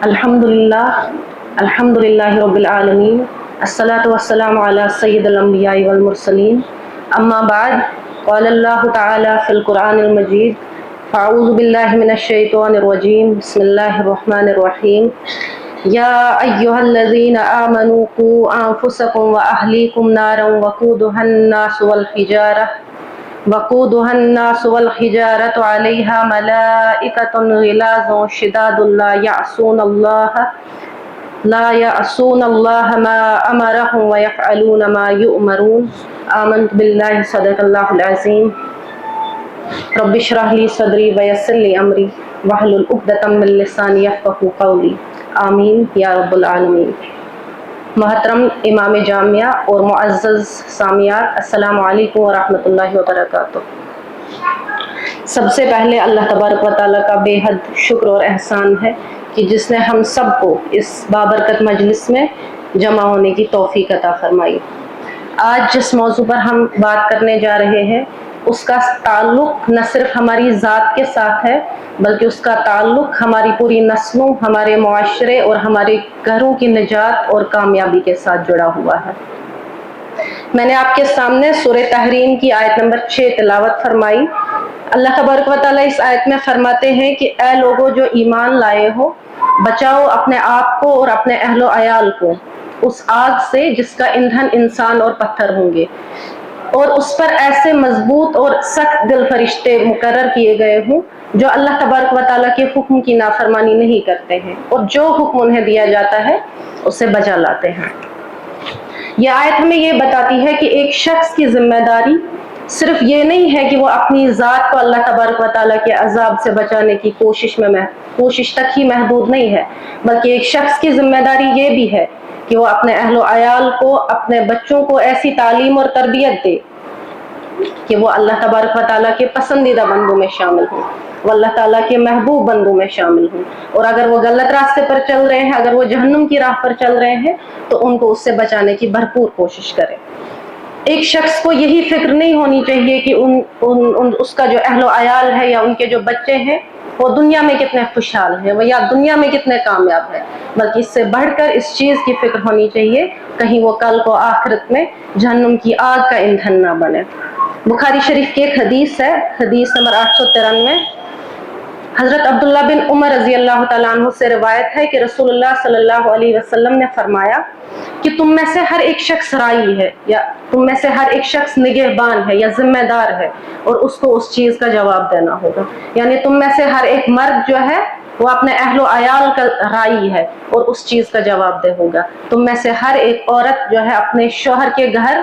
الحمدللہ رب العالمین الصلاۃ والسلام علی سید الانبیاء والمرسلین اما بعد قال اللہ تعالی فی القرآن المجید فاعوذ باللہ من الشیطان الرجیم بسم اللہ الرحمن الرحیم یا ایہا الذین آمنوا قوا انفسکم واہلیکم نارا وقودها الناس والحجارة عليها ملائكة غلاظ شداد لا يعصون الله ما أمرهم ويفعلون ما يؤمرون آمنت بالله صدق الله العظيم رب اشرح لي صدري ويسر لي أمري واحلل عقدة من لساني يفقهوا قولي آمین یا رب العالمین۔ محترم امام جامعہ اور معزز سامعات، السلام علیکم ورحمۃ اللہ وبرکاتہ۔ سب سے پہلے اللہ تبارک و تعالیٰ کا بے حد شکر اور احسان ہے کہ جس نے ہم سب کو اس بابرکت مجلس میں جمع ہونے کی توفیق عطا فرمائی۔ آج جس موضوع پر ہم بات کرنے جا رہے ہیں اس کا تعلق نہ صرف ہماری ذات کے ساتھ ہے بلکہ اس کا تعلق ہماری پوری نسلوں، ہمارے معاشرے اور ہمارے گھروں کی نجات اور کامیابی کے ساتھ جڑا ہوا ہے۔ میں نے آپ کے سامنے سورہ تحریم کی آیت نمبر 6 تلاوت فرمائی۔ اللہ تبارک و تعالیٰ اس آیت میں فرماتے ہیں کہ اے لوگوں جو ایمان لائے ہو، بچاؤ اپنے آپ کو اور اپنے اہل و عیال کو اس آگ سے جس کا ایندھن انسان اور پتھر ہوں گے، اور اس پر ایسے مضبوط اور سخت دل فرشتے مقرر کیے گئے ہوں جو اللہ تبارک و تعالیٰ کے حکم کی نافرمانی نہیں کرتے ہیں اور جو حکم انہیں دیا جاتا ہے اسے بجا لاتے ہیں۔ یہ آیت ہمیں یہ بتاتی ہے کہ ایک شخص کی ذمہ داری صرف یہ نہیں ہے کہ وہ اپنی ذات کو اللہ تبارک و تعالیٰ کے عذاب سے بچانے کی کوشش تک ہی محدود نہیں ہے، بلکہ ایک شخص کی ذمہ داری یہ بھی ہے کہ وہ اپنے اہل و عیال کو، اپنے بچوں کو ایسی تعلیم اور تربیت دے کہ وہ اللہ تبارک و تعالیٰ کے پسندیدہ بندوں میں شامل ہوں، وہ اللہ تعالیٰ کے محبوب بندوں میں شامل ہوں، اور اگر وہ غلط راستے پر چل رہے ہیں، اگر وہ جہنم کی راہ پر چل رہے ہیں تو ان کو اس سے بچانے کی بھرپور کوشش کریں۔ ایک شخص کو یہی فکر نہیں ہونی چاہیے کہ اس کا جو اہل و عیال ہے یا ان کے جو بچے ہیں وہ دنیا میں کتنے خوشحال ہیں یا دنیا میں کتنے کامیاب ہیں، بلکہ اس سے بڑھ کر اس چیز کی فکر ہونی چاہیے کہیں وہ کل کو آخرت میں جہنم کی آگ کا ایندھن نہ بنے۔ بخاری شریف کی ایک حدیث ہے، حدیث نمبر 893، حضرت عبداللہ بن عمر رضی اللہ تعالیٰ عنہ سے روایت ہے کہ رسول اللہ صلی اللہ علیہ وسلم نے فرمایا کہ تم میں سے ہر ایک شخص رائی ہے، یا تم میں سے ہر ایک شخص نگہبان ہے یا ذمہ دار ہے، اور اس کو اس چیز کا جواب دینا ہوگا۔ یعنی تم میں سے ہر ایک مرد جو ہے وہ اپنے اہل و عیال کا رائی ہے اور اس چیز کا جواب دے ہوگا۔ تم میں سے ہر ایک عورت جو ہے اپنے شوہر کے گھر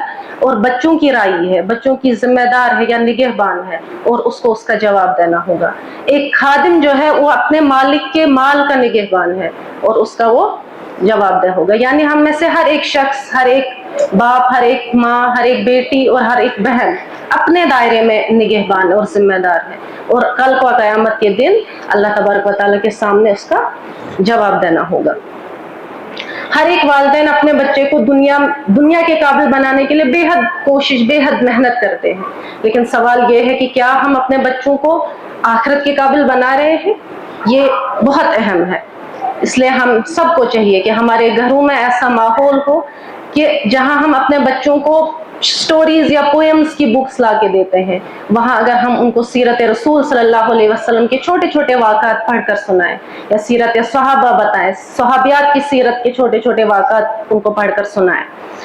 اور بچوں کی رائی ہے، بچوں کی ذمہ دار ہے یا نگہبان ہے، اور اس کو اس کا جواب دینا ہوگا۔ ایک خادم جو ہے وہ اپنے مالک کے مال کا نگہبان ہے اور اس کا وہ جواب دہ ہوگا۔ یعنی ہم میں سے ہر ایک شخص، ہر ایک باپ، ہر ایک ماں، ہر ایک بیٹی اور ہر ایک بہن اپنے دائرے میں نگہبان اور ذمہ دار ہے، اور کل کو قیامت کے دن اللہ تبارک و تعالیٰ کے سامنے اس کا جواب دینا ہوگا۔ ہر ایک والدین اپنے بچے کو دنیا کے قابل بنانے کے لیے بے حد کوشش، بے حد محنت کرتے ہیں، لیکن سوال یہ ہے کہ کیا ہم اپنے بچوں کو آخرت کے قابل بنا رہے ہیں؟ یہ بہت اہم ہے۔ اس لیے ہم سب کو چاہیے کہ ہمارے گھروں میں ایسا ماحول ہو کہ جہاں ہم اپنے بچوں کو سٹوریز یا پوئمز کی بکس لا کے دیتے ہیں، وہاں اگر ہم ان کو سیرت رسول صلی اللہ علیہ وسلم کے چھوٹے چھوٹے واقعات پڑھ کر سنائیں، یا سیرت صحابہ بتائیں، صحابیات کی سیرت کے چھوٹے چھوٹے واقعات ان کو پڑھ کر سنائیں،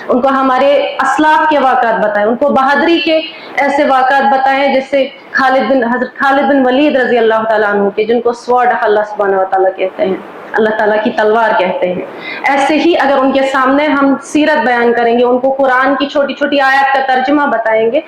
ان کو ہمارے اسلاف کے واقعات بتائیں، ان کو بہادری کے ایسے واقعات بتائیں جیسے حضرت خالد بن ولید رضی اللہ تعالیٰ عنہ کے، جن کو سوارڈ آف اللہ سبحانہ و تعالیٰ کہتے ہیں، اللہ تعالیٰ کی تلوار کہتے ہیں۔ ایسے ہی اگر ان کے سامنے ہم سیرت بیان کریں گے، ان کو قرآن کی چھوٹی چھوٹی آیات کا ترجمہ بتائیں گے،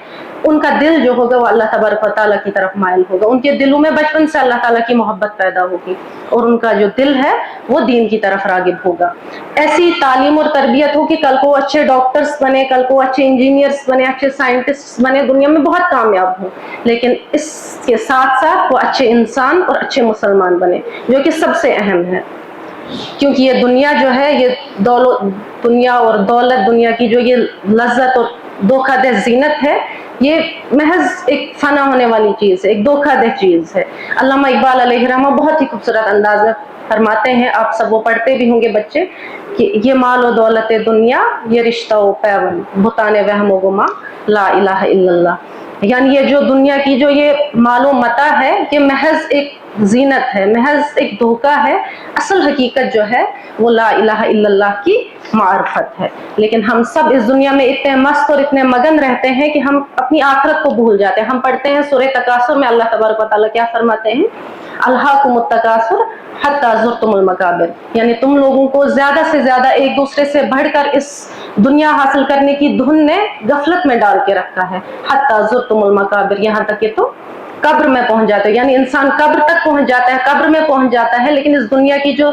ان کا دل جو ہوگا وہ اللہ تبارک و تعالیٰ کی طرف مائل ہوگا، ان کے دلوں میں بچپن سے اللہ تعالیٰ کی محبت پیدا ہوگی، اور ان کا جو دل ہے وہ دین کی طرف راغب ہوگا۔ ایسی تعلیم اور تربیت ہو کہ کل کو اچھے ڈاکٹرز بنے، کل کو اچھے انجینئرز بنے، اچھے سائنٹسٹ بنے، دنیا میں بہت کامیاب ہوں، لیکن اس کے ساتھ ساتھ وہ اچھے انسان اور اچھے مسلمان بنے، جو کہ سب سے اہم ہے۔ کیونکہ یہ دنیا جو ہے، یہ دنیا اور دولت، دنیا کی جو یہ لذت اور دھوکہ دہ زینت ہے، یہ محض ایک فنا ہونے والی چیز ہے، ایک دھوکہ دہ چیز ہے۔ علامہ اقبال علیہ رحمہ بہت ہی خوبصورت انداز میں فرماتے ہیں, آپ سب وہ پڑھتے بھی ہوں گے بچے, کہ یہ مال و دولت دنیا, یہ رشتہ و پیون, بتان وہم و گما, لا الہ الا اللہ. یعنی یہ جو دنیا کی جو یہ مال و متاع ہے, یہ محض ایک زینت ہے, محض ایک دھوکہ ہے. اصل حقیقت جو ہے وہ لا الہ الا اللہ کی معرفت ہے. لیکن ہم سب اس دنیا میں اتنے مست اور اتنے مگن رہتے ہیں کہ ہم اپنی آخرت کو بھول جاتے ہیں. ہم پڑھتے ہیں سورہ تکاثر میں, اللہ تبارک و تعالیٰ کیا فرماتے ہیں, الہاکم التکاثر حتی زرتم المقابر, یعنی تم لوگوں کو زیادہ سے زیادہ ایک دوسرے سے بڑھ کر اس دنیا حاصل کرنے کی دھن نے غفلت میں ڈال کے رکھا ہے. حتی زرتم المقابر, یہاں تک کہ تم قبر میں پہنچ جاتے ہو. یعنی انسان قبر تک پہنچ جاتا ہے, قبر میں پہنچ جاتا ہے, لیکن اس دنیا کی جو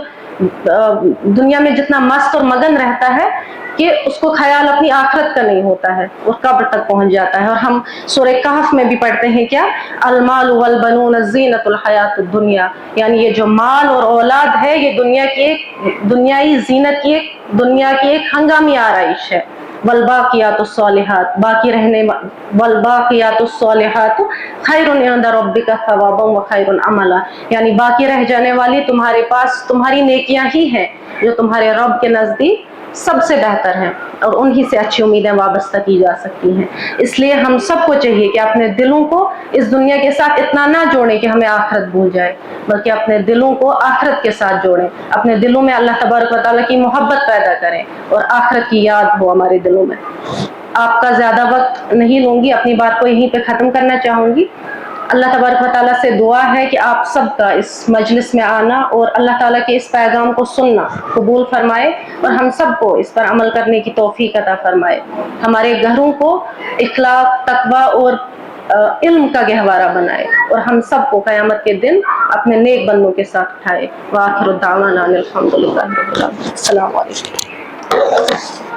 دنیا میں جتنا مست اور مگن رہتا ہے کہ اس کو خیال اپنی آخرت کا نہیں ہوتا ہے, اور قبر تک پہنچ جاتا ہے. اور ہم سورہ کہف میں بھی پڑھتے ہیں کیا, المال والبنون زینت الحیات الدنیا, یعنی یہ جو مال اور اولاد ہے یہ دنیا کی ایک دنیائی زینت کی ایک دنیا کی ایک ہنگامی آرائش ہے. والباقیات الصالحات, باقی رہنے, والباقیات الصالحات خیر عند ربک ثوابا وخیر عملا, یعنی باقی رہ جانے والی تمہارے پاس تمہاری نیکیاں ہی ہیں جو تمہارے رب کے نزدیک سب سے بہتر ہیں, اور انہی سے اچھی امیدیں وابستہ کی جا سکتی ہیں. اس لیے ہم سب کو چاہیے کہ اپنے دلوں کو اس دنیا کے ساتھ اتنا نہ جوڑیں کہ ہمیں آخرت بھول جائے, بلکہ اپنے دلوں کو آخرت کے ساتھ جوڑیں, اپنے دلوں میں اللہ تبارک و تعالیٰ کی محبت پیدا کریں, اور آخرت کی یاد ہو ہمارے دلوں میں. آپ کا زیادہ وقت نہیں لوں گی, اپنی بات کو یہیں پہ ختم کرنا چاہوں گی. اللہ تبارک و تعالیٰ سے دعا ہے کہ آپ سب کا اس مجلس میں آنا اور اللہ تعالیٰ کے اس پیغام کو سننا قبول فرمائے, اور ہم سب کو اس پر عمل کرنے کی توفیق عطا فرمائے. ہمارے گھروں کو اخلاق, تقوی اور علم کا گہوارہ بنائے, اور ہم سب کو قیامت کے دن اپنے نیک بندوں کے ساتھ اٹھائے. وآخر دعوانا الحمدللہ رب العالمین. السلام علیکم.